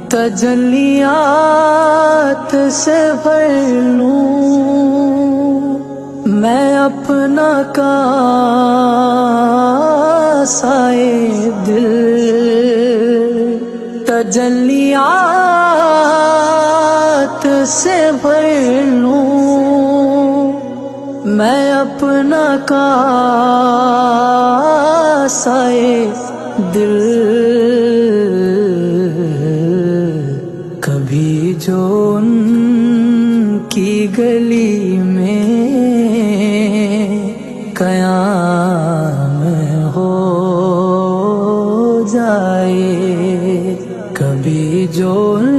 تجلیات سے بھر لوں میں اپنا کاسائے دل، تجلیات سے بھر لوں میں اپنا کاسائے دل، کبھی جو ان کی گلی میں قیام ہو جائے، کبھی جو ان